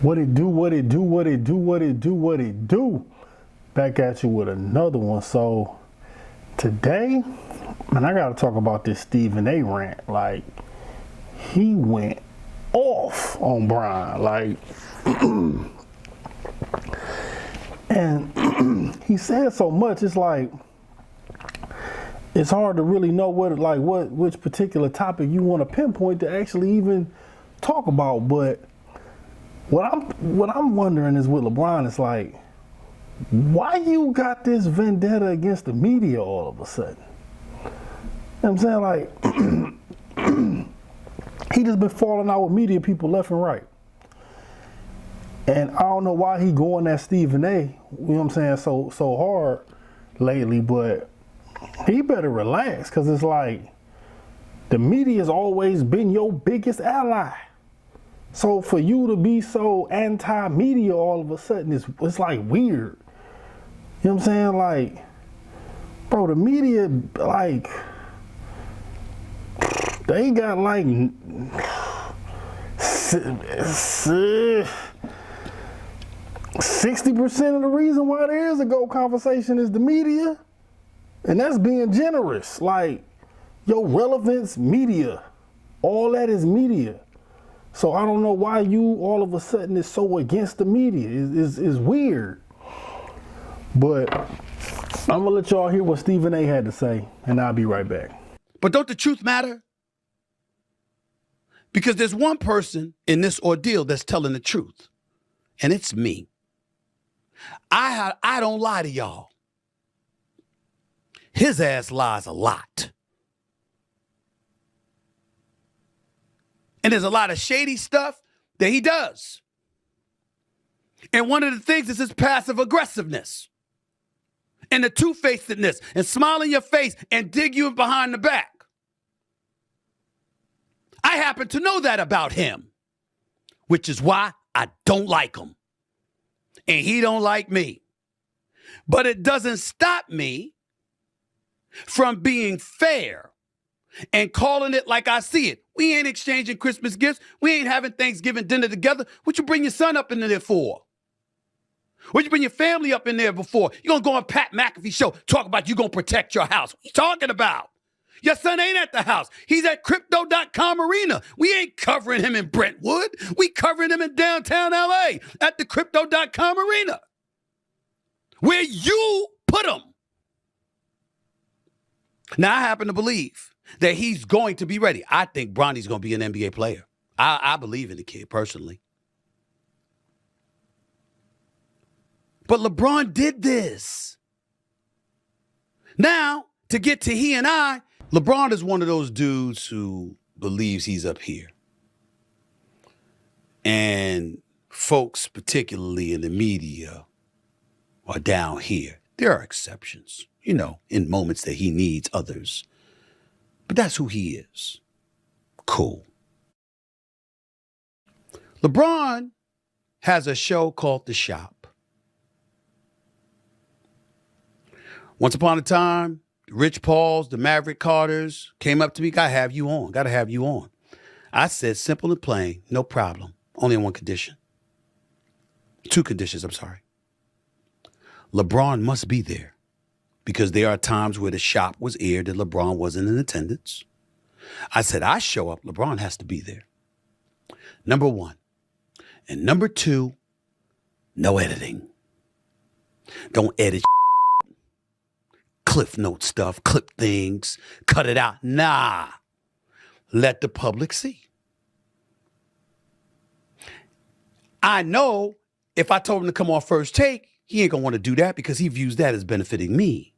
What it do, what it do, what it do, what it do, what it do. Back at you with another one. So today, man, I gotta talk about this Stephen A rant. Like, he went off on Brian. Like, and he said so much, it's like, it's hard to really know which particular topic you want to pinpoint to actually even talk about. But what I'm wondering is with LeBron, it's like, why you got this vendetta against the media all of a sudden? You know what I'm saying? Like, he just been falling out with media people left and right. And I don't know why he going at Stephen A, you know what I'm saying, so hard lately, but he better relax, because it's like, the media's always been your biggest ally. So for you to be so anti-media all of a sudden, it's like weird. You know what I'm saying? Like, bro, the media, like, they got like 60% of the reason why there is a GOAT conversation is the media. And that's being generous. Like, your relevance, media. All that is media. So I don't know why you all of a sudden is so against the media. It's weird. But I'm gonna let y'all hear what Stephen A had to say, and I'll be right back. But don't the truth matter? Because there's one person in this ordeal that's telling the truth, and it's me. I don't lie to y'all. His ass lies a lot. And there's a lot of shady stuff that he does. And one of the things is his passive aggressiveness and the two-facedness and smile in your face and dig you behind the back. I happen to know that about him, which is why I don't like him. And he don't like me. But it doesn't stop me from being fair and calling it like I see it. We ain't exchanging Christmas gifts. We ain't having Thanksgiving dinner together. What you bring your son up in there for? What you bring your family up in there before? You gonna go on Pat McAfee show, talk about you gonna protect your house. What you talking about? Your son ain't at the house. He's at crypto.com arena. We ain't covering him in Brentwood. We covering him in downtown LA at the crypto.com arena, where you put him. Now, I happen to believe that he's going to be ready. I think Bronny's going to be an NBA player. I believe in the kid personally. But LeBron did this. Now, to get to he and I, LeBron is one of those dudes who believes he's up here. And folks, particularly in the media, are down here. There are exceptions, you know, in moments that he needs others. But that's who he is. Cool. LeBron has a show called The Shop. Once upon a time, Rich Pauls, the Maverick Carters came up to me, gotta have you on. I said, simple and plain, no problem. Only on one condition. Two conditions, I'm sorry. LeBron must be there, because there are times where The Shop was aired and LeBron wasn't in attendance. I said, I show up, LeBron has to be there. Number one. And number two, no editing. Don't edit Cliff Note stuff, clip things, cut it out. Nah. Let the public see. I know if I told him to come on First Take, he ain't gonna want to do that because he views that as benefiting me.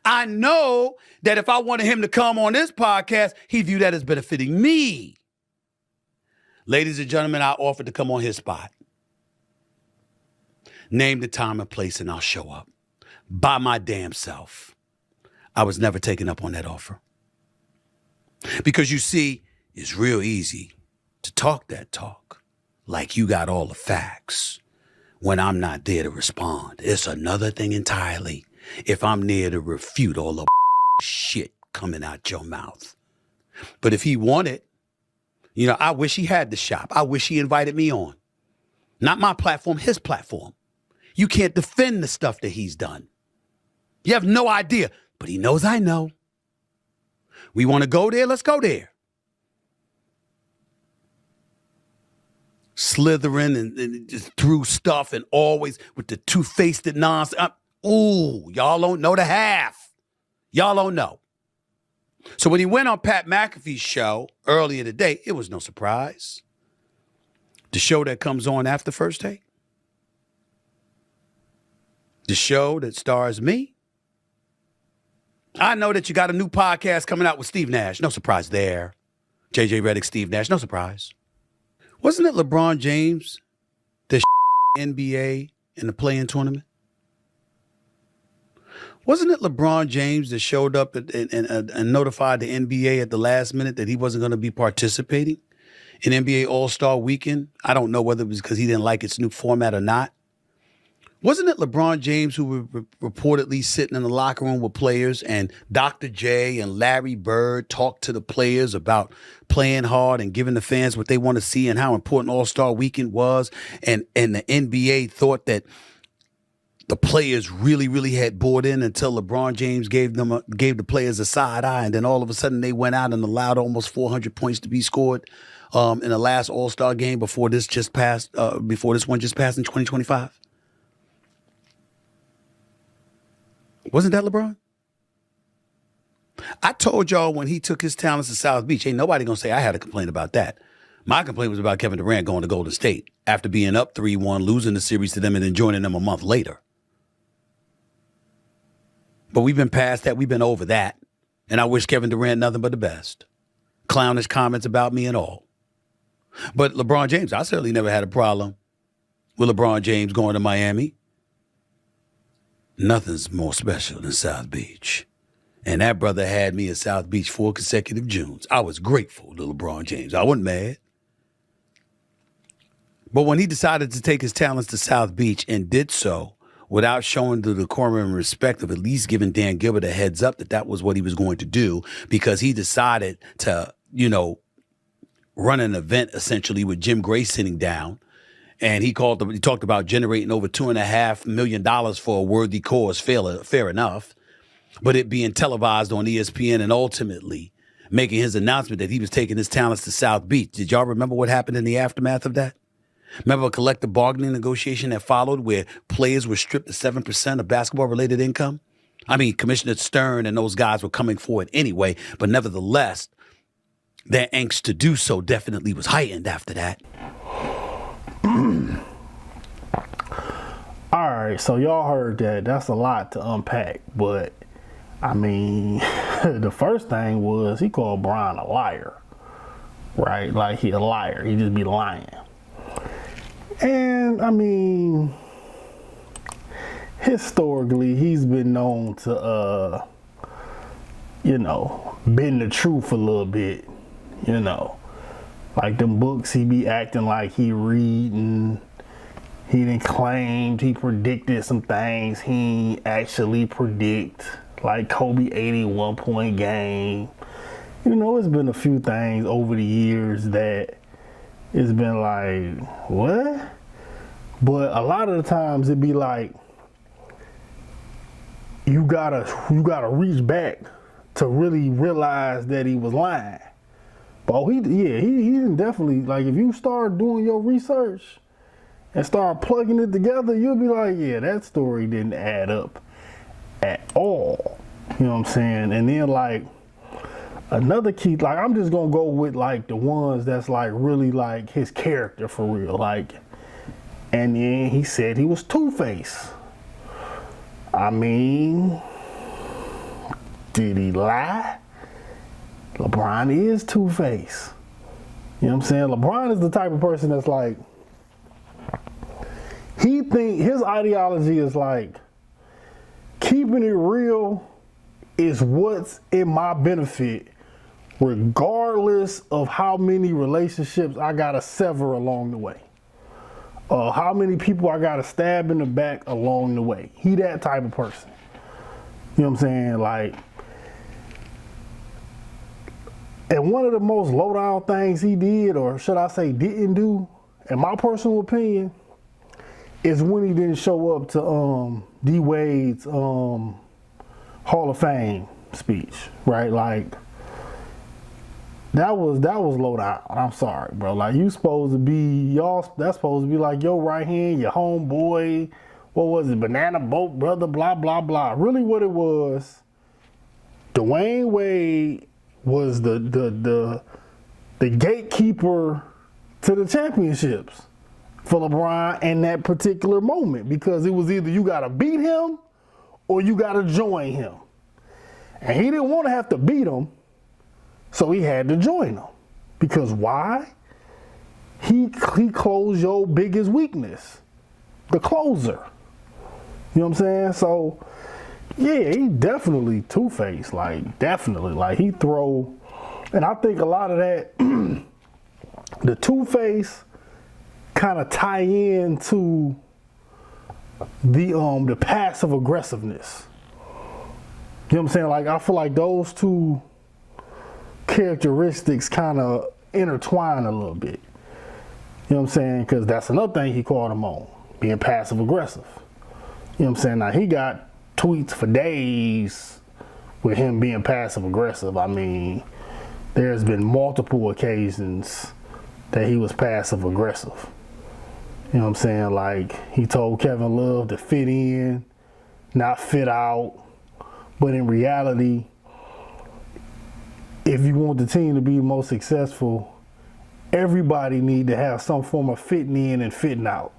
I know that if I wanted him to come on this podcast, he viewed that as benefiting me. Ladies and gentlemen, I offered to come on his spot. Name the time and place and I'll show up. By my damn self. I was never taken up on that offer. Because you see, it's real easy to talk that talk like you got all the facts when I'm not there to respond. It's another thing entirely if I'm there to refute all the shit coming out your mouth. But if he wanted, you know, I wish he had The Shop. I wish he invited me on. Not my platform, his platform. You can't defend the stuff that he's done. You have no idea, but he knows I know. We want to go there, let's go there. Slithering and just through stuff and always with the two-faced nonsense. Ooh, y'all don't know the half. Y'all don't know. So when he went on Pat McAfee's show earlier today, it was no surprise. The show that comes on after First Take. The show that stars me. I know that you got a new podcast coming out with Steve Nash. No surprise there. JJ Redick, Steve Nash. No surprise. Wasn't it LeBron James that NBA in the play-in tournament? Wasn't it LeBron James that showed up and notified the NBA at the last minute that he wasn't going to be participating in NBA All-Star Weekend? I don't know whether it was because he didn't like its new format or not. Wasn't it LeBron James who was reportedly sitting in the locker room with players and Dr. J and Larry Bird talked to the players about playing hard and giving the fans what they want to see and how important All-Star Weekend was? And the NBA thought that the players really had bought in until LeBron James gave the players a side eye, and then all of a sudden they went out and allowed almost 400 points to be scored in the last All-Star game before this one just passed in 2025. Wasn't that LeBron? I told y'all when he took his talents to South Beach, ain't nobody gonna say I had a complaint about that. My complaint was about Kevin Durant going to Golden State after being up 3-1, losing the series to them, and then joining them a month later. But we've been past that. We've been over that. And I wish Kevin Durant nothing but the best. Clownish comments about me and all. But LeBron James, I certainly never had a problem with LeBron James going to Miami. Nothing's more special than South Beach. And that brother had me at South Beach 4 consecutive Junes. I was grateful to LeBron James. I wasn't mad. But when he decided to take his talents to South Beach and did so without showing the decorum and respect of at least giving Dan Gilbert a heads up that was what he was going to do, because he decided to, run an event essentially with Jim Gray sitting down. And he talked about generating over $2.5 million for a worthy cause, fair enough, but it being televised on ESPN and ultimately making his announcement that he was taking his talents to South Beach. Did y'all remember what happened in the aftermath of that? Remember a collective bargaining negotiation that followed where players were stripped of 7% of basketball-related income? I mean, Commissioner Stern and those guys were coming forward anyway, but nevertheless, their angst to do so definitely was heightened after that. All right, so y'all heard that. That's a lot to unpack, but I mean, the first thing was he called Brian a liar, right? Like he a liar. He just be lying. And I mean, historically, he's been known to, bend the truth a little bit, Like them books, he be acting like he reading. He done claimed he predicted some things he ain't actually predict, like Kobe 81 point game. It's been a few things over the years that it's been like, what? But a lot of the times it be like, you gotta reach back to really realize that he was lying. But he didn't definitely, like, if you start doing your research and start plugging it together, you'll be like, yeah, that story didn't add up at all. You know what I'm saying? And then, like, another key, like, I'm just gonna go with, like, the ones that's, like, really, like, his character for real. Like, and then he said he was Two-Face. I mean, did he lie? LeBron is Two-Face. You know what I'm saying? LeBron is the type of person that's like, his ideology is like, keeping it real is what's in my benefit, regardless of how many relationships I gotta sever along the way. How many people I gotta stab in the back along the way. He that type of person. You know what I'm saying? Like, and one of the most low-down things he did, or should I say didn't do, in my personal opinion, is when he didn't show up to D Wade's Hall of Fame speech, right? Like that was low down. I'm sorry, bro. Like that's supposed to be like your right hand, your homeboy. What was it? Banana boat brother, blah blah blah. Really, what it was, Dwayne Wade was the gatekeeper to the championships for LeBron in that particular moment, because it was either you got to beat him or you got to join him. And he didn't want to have to beat him, so he had to join him. Because why? He closed your biggest weakness, the closer. You know what I'm saying? So, yeah, he definitely two-faced, like definitely. Like he throw, and I think a lot of that, the two-face kind of tie into the passive aggressiveness. You know what I'm saying? Like I feel like those two characteristics kind of intertwine a little bit. You know what I'm saying? Because that's another thing he called him on, being passive aggressive. You know what I'm saying? Now he got tweets for days with him being passive aggressive. I mean, there's been multiple occasions that he was passive aggressive. You know what I'm saying? Like he told Kevin Love to fit in, not fit out. But in reality, if you want the team to be most successful, everybody need to have some form of fitting in and fitting out.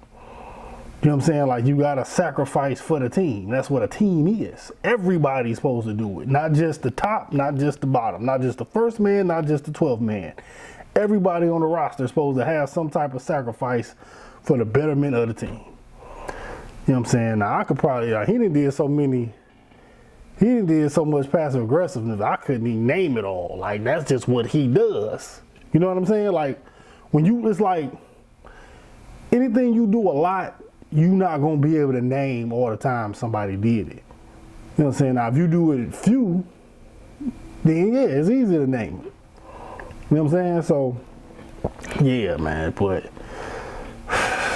You know what I'm saying? Like you gotta sacrifice for the team. That's what a team is. Everybody's supposed to do it. Not just the top, not just the bottom, not just the first man, not just the 12th man. Everybody on the roster is supposed to have some type of sacrifice for the betterment of the team. You know what I'm saying? Now I could probably, he did so much passive aggressiveness, I couldn't even name it all. Like that's just what he does. You know what I'm saying? Like it's like anything you do a lot, you're not gonna be able to name all the time somebody did it. You know what I'm saying? Now if you do it few, then yeah, it's easy to name it. You know what I'm saying? So yeah, man, but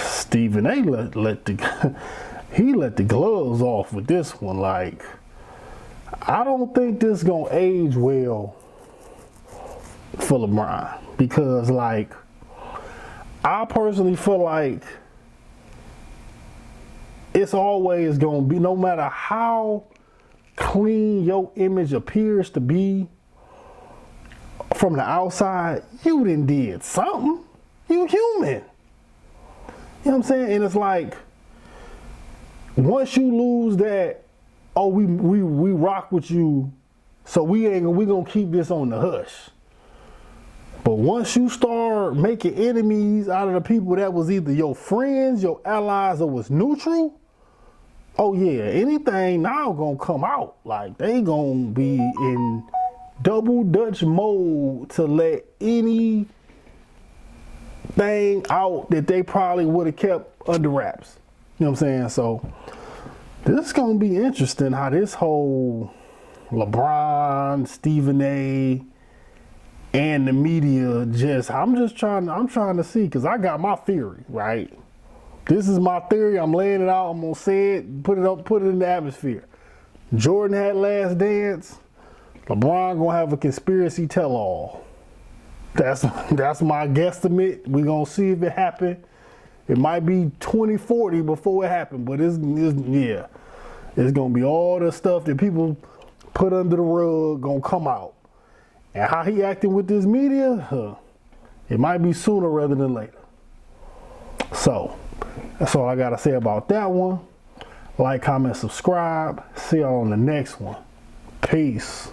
Stephen A let the gloves off with this one. Like I don't think this gonna age well for LeBron, because like I personally feel like it's always gonna be, no matter how clean your image appears to be from the outside, you done did something. You human. You know what I'm saying? And it's like once you lose that, oh, we rock with you, so we gonna keep this on the hush. But once you start making enemies out of the people that was either your friends, your allies, or was neutral, oh yeah, anything now gonna come out. Like they gonna be in double Dutch mode to let anything out that they probably would have kept under wraps. You know what I'm saying? So this is gonna be interesting how this whole LeBron, Stephen A, and the media I'm trying to see, because I got my theory, right? This is my theory. I'm laying it out. I'm gonna say it, put it in the atmosphere. Jordan had Last Dance. LeBron gonna have a conspiracy tell-all. That's my guesstimate. We gonna see if it happened. It might be 2040 before it happened, but it's gonna be all the stuff that people put under the rug gonna come out. And how he acting with this media, it might be sooner rather than later. So that's all I gotta say about that one. Like, comment, subscribe. See y'all on the next one. Peace.